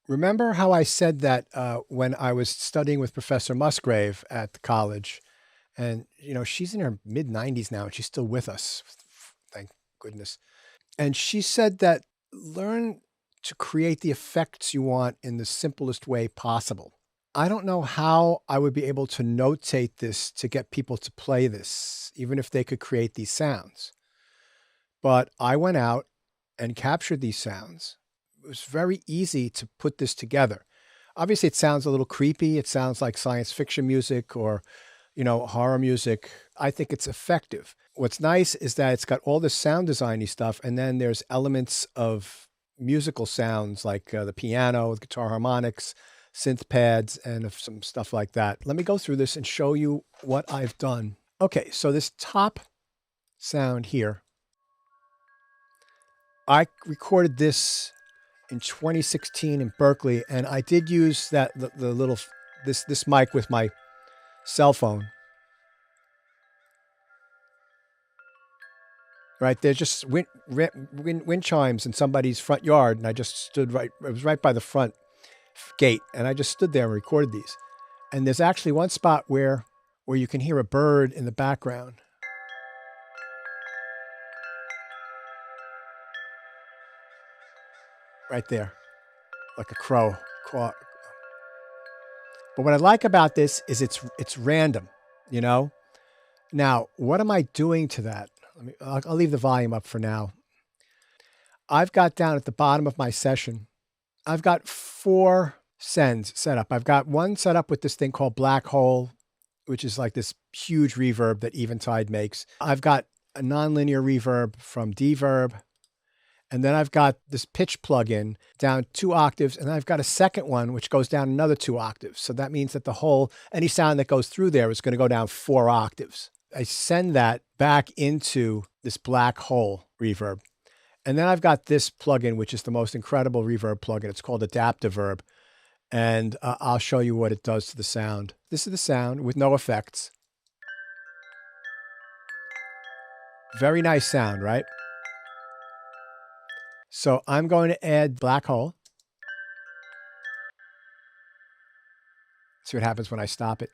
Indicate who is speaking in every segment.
Speaker 1: Remember how I said that when I was studying with Professor Musgrave at the college, and she's in her mid 90s now, and she's still with us. Thank goodness. And she said that learn to create the effects you want in the simplest way possible. I don't know how I would be able to notate this to get people to play this, even if they could create these sounds. But I went out and captured these sounds. It was very easy to put this together. Obviously, it sounds a little creepy. It sounds like science fiction music or, horror music. I think it's effective. What's nice is that it's got all this sound designy stuff, and then there's elements of musical sounds like the piano, guitar harmonics, synth pads, and some stuff like that. Let me go through this and show you what I've done. Okay, so this top sound here, I recorded this in 2016 in Berkeley, and I did use the little this mic with my cell phone. Right, there's just wind chimes in somebody's front yard, and I just stood right. It was right by the front gate, and I just stood there and recorded these. And there's actually one spot where you can hear a bird in the background, right there, like a crow. But what I like about this is it's random, you know. Now, what am I doing to that? I'll leave the volume up for now. I've got down at the bottom of my session, I've got 4 sends set up. I've got one set up with this thing called Black Hole, which is like this huge reverb that Eventide makes. I've got a nonlinear reverb from Dverb. And then I've got this pitch plugin down 2 octaves, and I've got a second one which goes down another 2 octaves. So that means that any sound that goes through there is going to go down 4 octaves. I send that back into this Black Hole reverb. And then I've got this plugin, which is the most incredible reverb plugin. It's called Adaptiverb. And I'll show you what it does to the sound. This is the sound with no effects. Very nice sound, right? So I'm going to add Black Hole. See what happens when I stop it.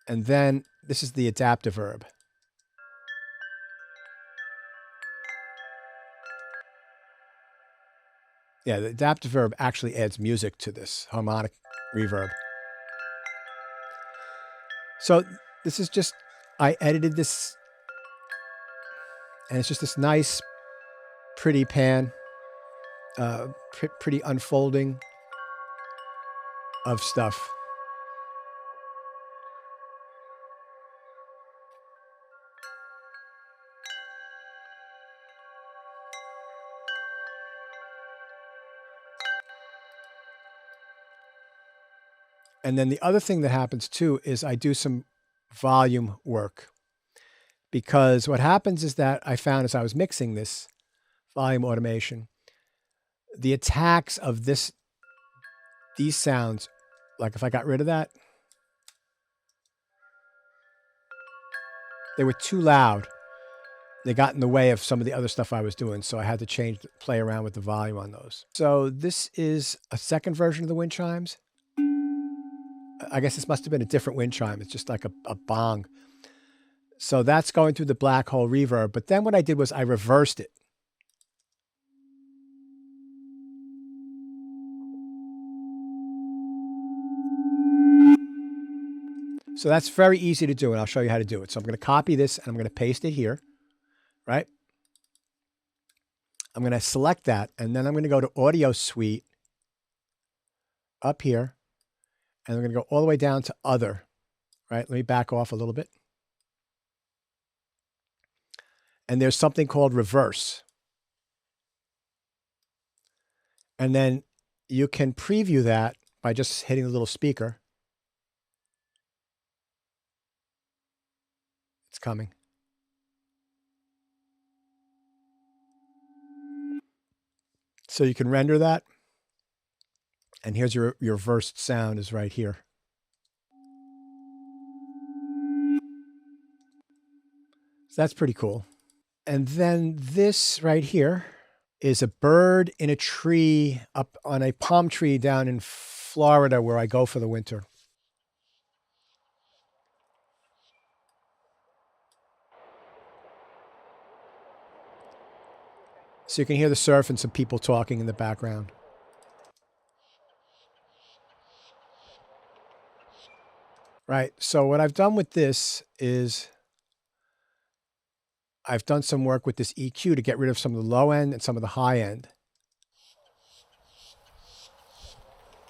Speaker 1: And then this is the Adaptiverb. Yeah, the Adaptiverb actually adds music to this harmonic reverb. So this is just, I edited this, and it's just this nice, pretty pan, pretty unfolding of stuff. And then the other thing that happens too is I do some volume work, because what happens is that I found as I was mixing this volume automation, the attacks of these sounds, like if I got rid of that, they were too loud. They got in the way of some of the other stuff I was doing, so I had to play around with the volume on those. So this is a second version of the wind chimes. I guess this must have been a different wind chime. It's just like a bong. So that's going through the Black Hole reverb. But then what I did was I reversed it. So that's very easy to do, and I'll show you how to do it. So I'm going to copy this, and I'm going to paste it here, right? I'm going to select that, and then I'm going to go to Audio Suite up here, and I'm going to go all the way down to Other, right? Let me back off a little bit. And there's something called Reverse. And then you can preview that by just hitting the little speaker. It's coming. So you can render that. And here's your reversed sound is right here. So that's pretty cool. And then this right here is a bird in a tree up on a palm tree down in Florida where I go for the winter. So you can hear the surf and some people talking in the background. Right. So what I've done with this is I've done some work with this EQ to get rid of some of the low end and some of the high end.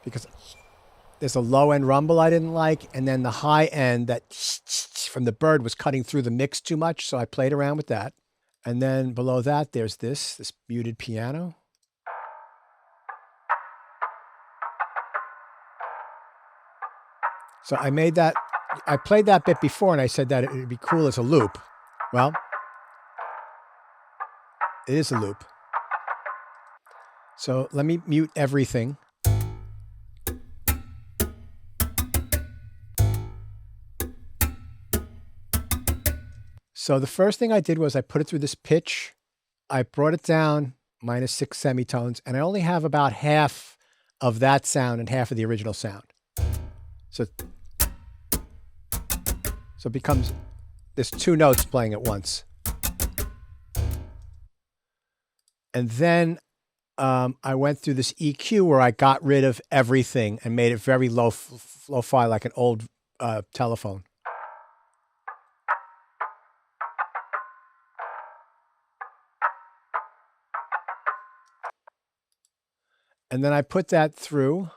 Speaker 1: Because there's a low end rumble I didn't like, and then the high end that from the bird was cutting through the mix too much, so I played around with that. And then below that, there's this muted piano. So I made that, I played that bit before and I said that it would be cool as a loop. Well, it is a loop. So let me mute everything. So the first thing I did was I put it through this pitch. I brought it down -6 semitones, and I only have about half of that sound and half of the original sound. So it becomes, there's two notes playing at once. And then I went through this EQ where I got rid of everything and made it very lo-fi, like an old telephone. And then I put that through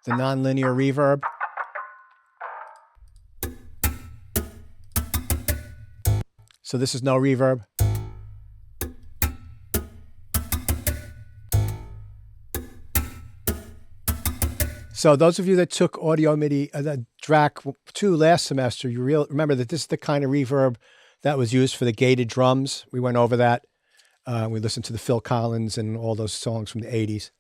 Speaker 1: the nonlinear reverb. So this is no reverb. So those of you that took audio MIDI, track 2 last semester, you remember that this is the kind of reverb that was used for the gated drums. We went over that. We listened to the Phil Collins and all those songs from the 80s.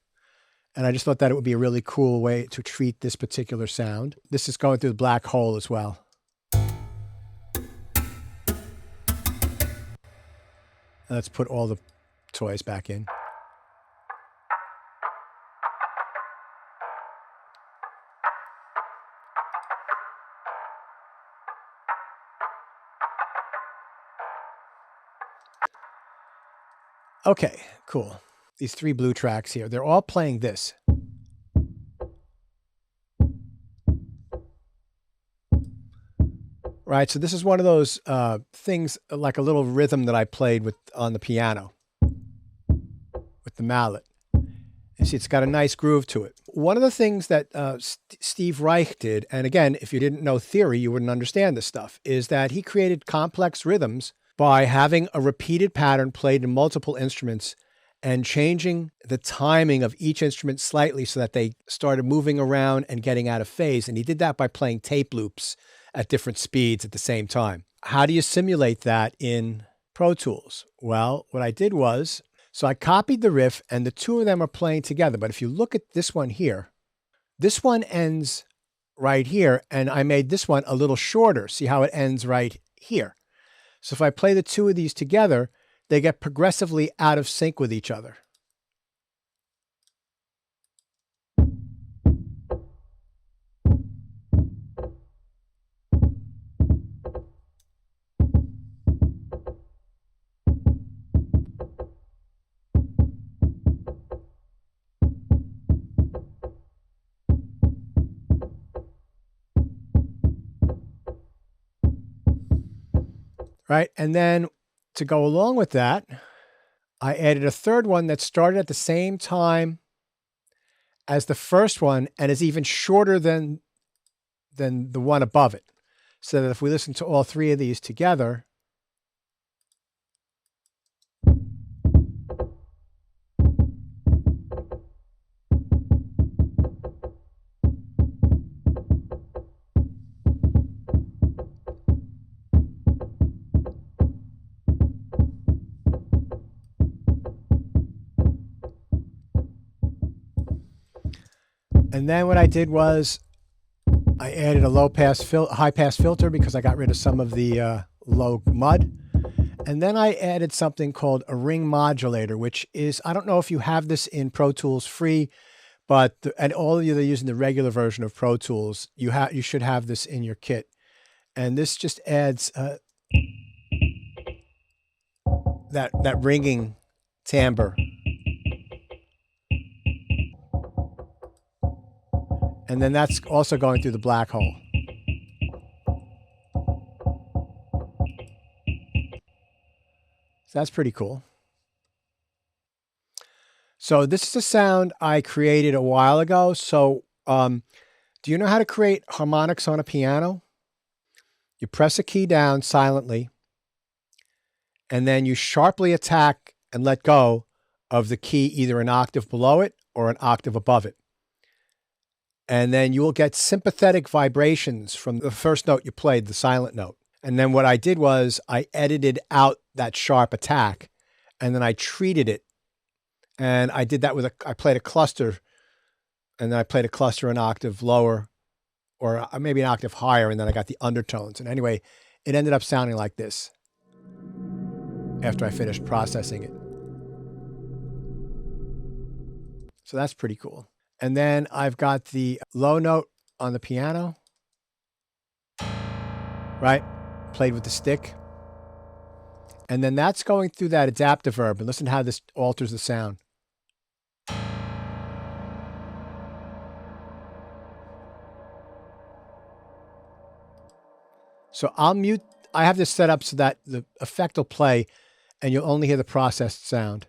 Speaker 1: And I just thought that it would be a really cool way to treat this particular sound. This is going through the black hole as well. Let's put all the toys back in. Okay, cool. These 3 blue tracks here, they're all playing this. Right, so this is one of those things, like a little rhythm that I played with on the piano with the mallet. You see, it's got a nice groove to it. One of the things that Steve Reich did, and again, if you didn't know theory, you wouldn't understand this stuff, is that he created complex rhythms by having a repeated pattern played in multiple instruments and changing the timing of each instrument slightly so that they started moving around and getting out of phase. And he did that by playing tape loops at different speeds at the same time. How do you simulate that in Pro Tools? Well, what I did was, so I copied the riff and the two of them are playing together. But if you look at this one here, this one ends right here, and I made this one a little shorter. See how it ends right here? So if I play the two of these together, they get progressively out of sync with each other. Right, and then to go along with that, I added a third one that started at the same time as the first one and is even shorter than the one above it. So that if we listen to all 3 of these together, and then what I did was I added a high pass filter because I got rid of some of the low mud. And then I added something called a ring modulator, which is, I don't know if you have this in Pro Tools free, but and all of you that are using the regular version of Pro Tools, you should have this in your kit. And this just adds that ringing timbre. And then that's also going through the black hole. So that's pretty cool. So this is a sound I created a while ago. So do you know how to create harmonics on a piano? You press a key down silently, and then you sharply attack and let go of the key either an octave below it or an octave above it. And then you will get sympathetic vibrations from the first note you played, the silent note. And then what I did was I edited out that sharp attack, and then I treated it. And I did that with I played a cluster, and then I played a cluster an octave lower, or maybe an octave higher, and then I got the undertones. And anyway, it ended up sounding like this after I finished processing it. So that's pretty cool. And then I've got the low note on the piano, right? Played with the stick. And then that's going through that adaptive verb. And listen to how this alters the sound. So I'll mute. I have this set up so that the effect will play and you'll only hear the processed sound.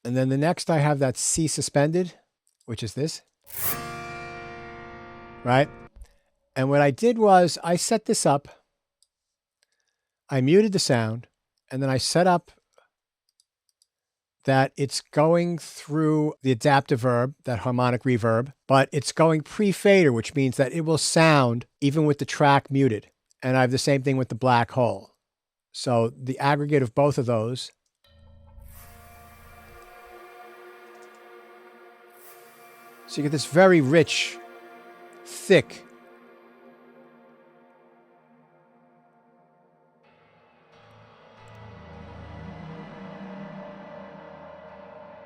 Speaker 1: And then the next I have that C suspended, which is this, right? And what I did was I set this up, I muted the sound, and then I set up that it's going through the adaptive verb, that harmonic reverb, but it's going pre-fader, which means that it will sound even with the track muted. And I have the same thing with the black hole. So the aggregate of both of those. So you get this very rich, thick,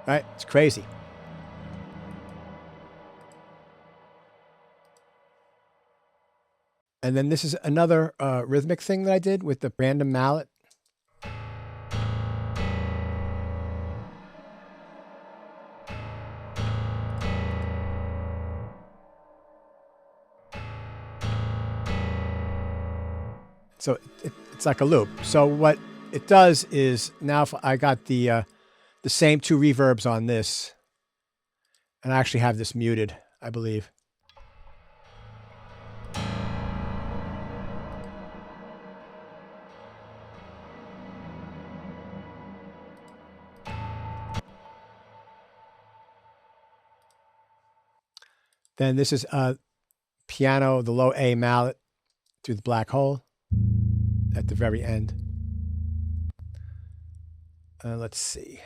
Speaker 1: right? It's crazy. And then this is another rhythmic thing that I did with the random mallet. So it's like a loop. So what it does is now if I got the same two reverbs on this, and I actually have this muted, I believe. Then this is piano, the low A mallet through the black hole at the very end. Let's see.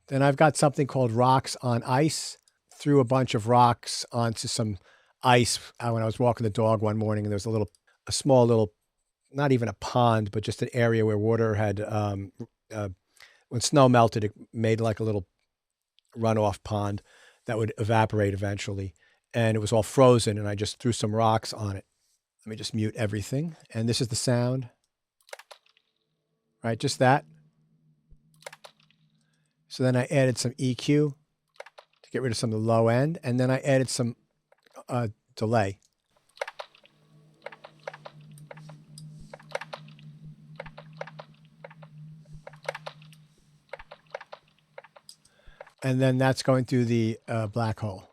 Speaker 1: Then I've got something called rocks on ice. Threw a bunch of rocks onto some ice when I was walking the dog one morning, and there was a small little, not even a pond, but just an area where water had, when snow melted, it made like a little runoff pond that would evaporate eventually. And it was all frozen, and I just threw some rocks on it. Let me just mute everything. And this is the sound, right? Just that. So then I added some EQ to get rid of some of the low end. And then I added some delay. And then that's going through the black hole.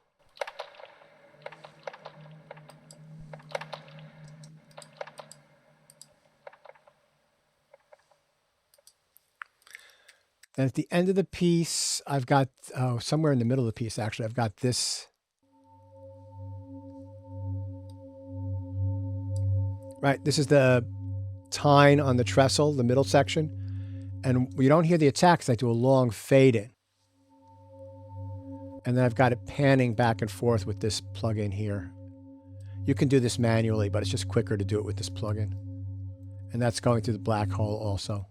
Speaker 1: And at the end of the piece, I've got, somewhere in the middle of the piece, actually, I've got this. Right, this is the tine on the trestle, the middle section. And you don't hear the attack because I do a long fade in. And then I've got it panning back and forth with this plugin here. You can do this manually, but it's just quicker to do it with this plugin. And that's going through the black hole also.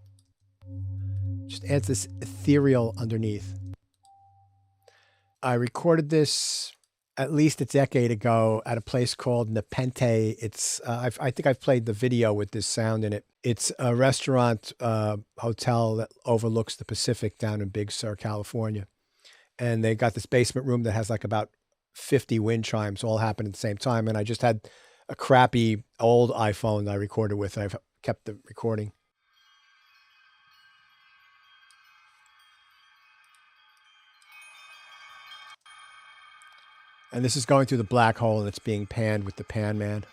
Speaker 1: Just adds this ethereal underneath. I recorded this at least a decade ago at a place called Nepente. It's I think I've played the video with this sound in it. It's a restaurant hotel that overlooks the Pacific down in Big Sur, California. And they got this basement room that has like about 50 wind chimes all happen at the same time. And I just had a crappy old iPhone that I recorded with, and I've kept the recording. And this is going through the black hole, and it's being panned with the pan man.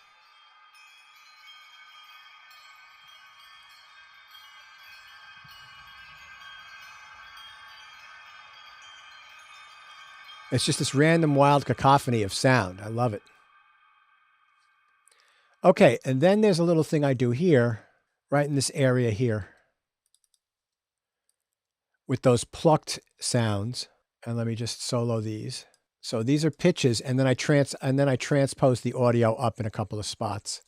Speaker 1: It's just this random wild cacophony of sound. I love it. Okay, and then there's a little thing I do here, right in this area here, with those plucked sounds. And let me just solo these. So these are pitches, and then I transpose the audio up in a couple of spots.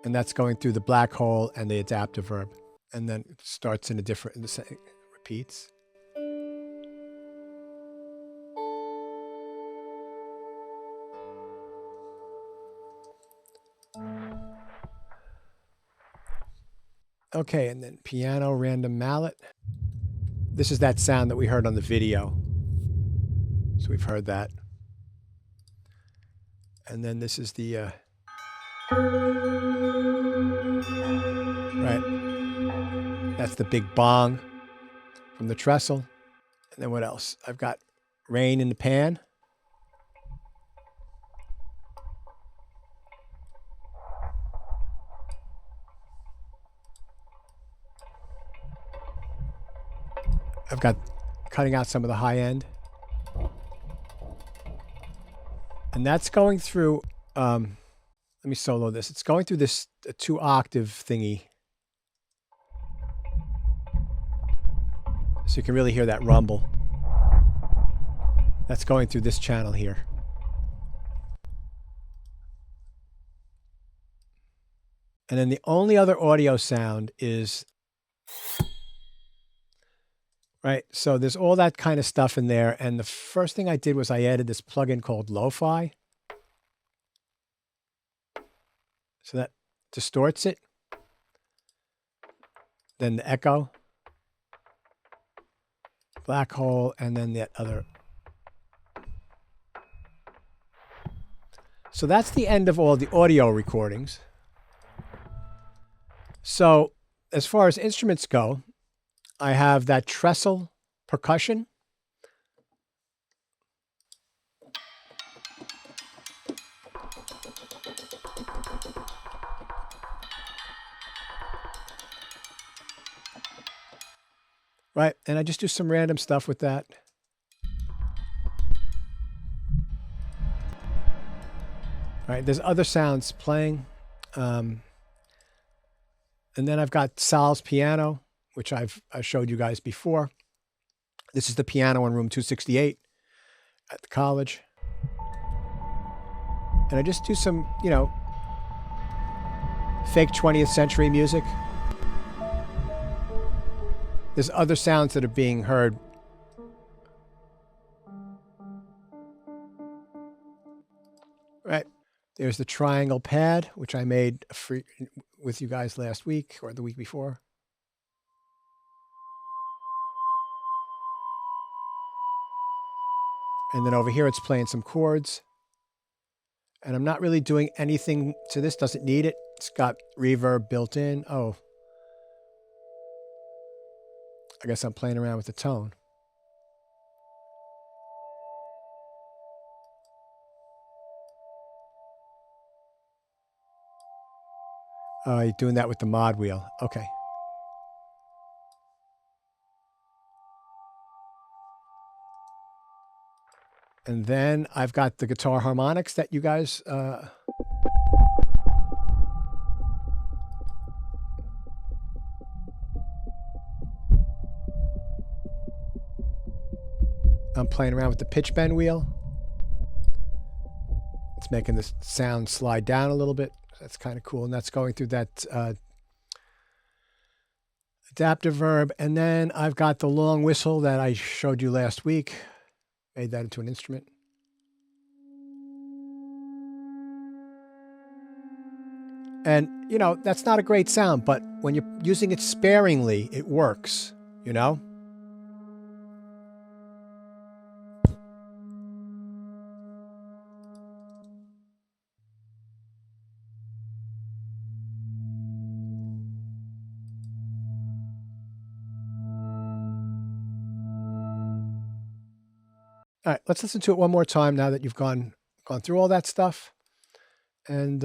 Speaker 1: And that's going through the black hole and the adaptive verb. And then it starts in a different, repeats. Okay, and then piano, random mallet. This is that sound that we heard on the video. So we've heard that. And then this is the, right. That's the big bong from the trestle. And then what else? I've got rain in the pan. I've got cutting out some of the high end. And that's going through, let me solo this. It's going through this 2-octave thingy. So you can really hear that rumble. That's going through this channel here. And then the only other audio sound is, right, so there's all that kind of stuff in there. And the first thing I did was I added this plugin called Lo-Fi. So that distorts it. Then the echo. Black hole, and then that other. So that's the end of all the audio recordings. So as far as instruments go, I have that trestle percussion. Right, and I just do some random stuff with that. Right, there's other sounds playing. And then I've got Sal's piano, which I showed you guys before. This is the piano in room 268 at the college. And I just do some, you know, fake 20th century music. There's other sounds that are being heard. Right. There's the triangle pad, which I made with you guys last week or the week before. And then over here, it's playing some chords. And I'm not really doing anything to this. Doesn't need it. It's got reverb built in. Oh. I guess I'm playing around with the tone. You're doing that with the mod wheel. Okay. And then I've got the guitar harmonics that you guys... I'm playing around with the pitch bend wheel. It's making the sound slide down a little bit. That's kind of cool. And that's going through that adaptive verb, and then I've got the long whistle that I showed you last week. Made that into an instrument. And, you know, that's not a great sound, but when you're using it sparingly, it works, you know? All right, let's listen to it one more time now that you've gone through all that stuff. And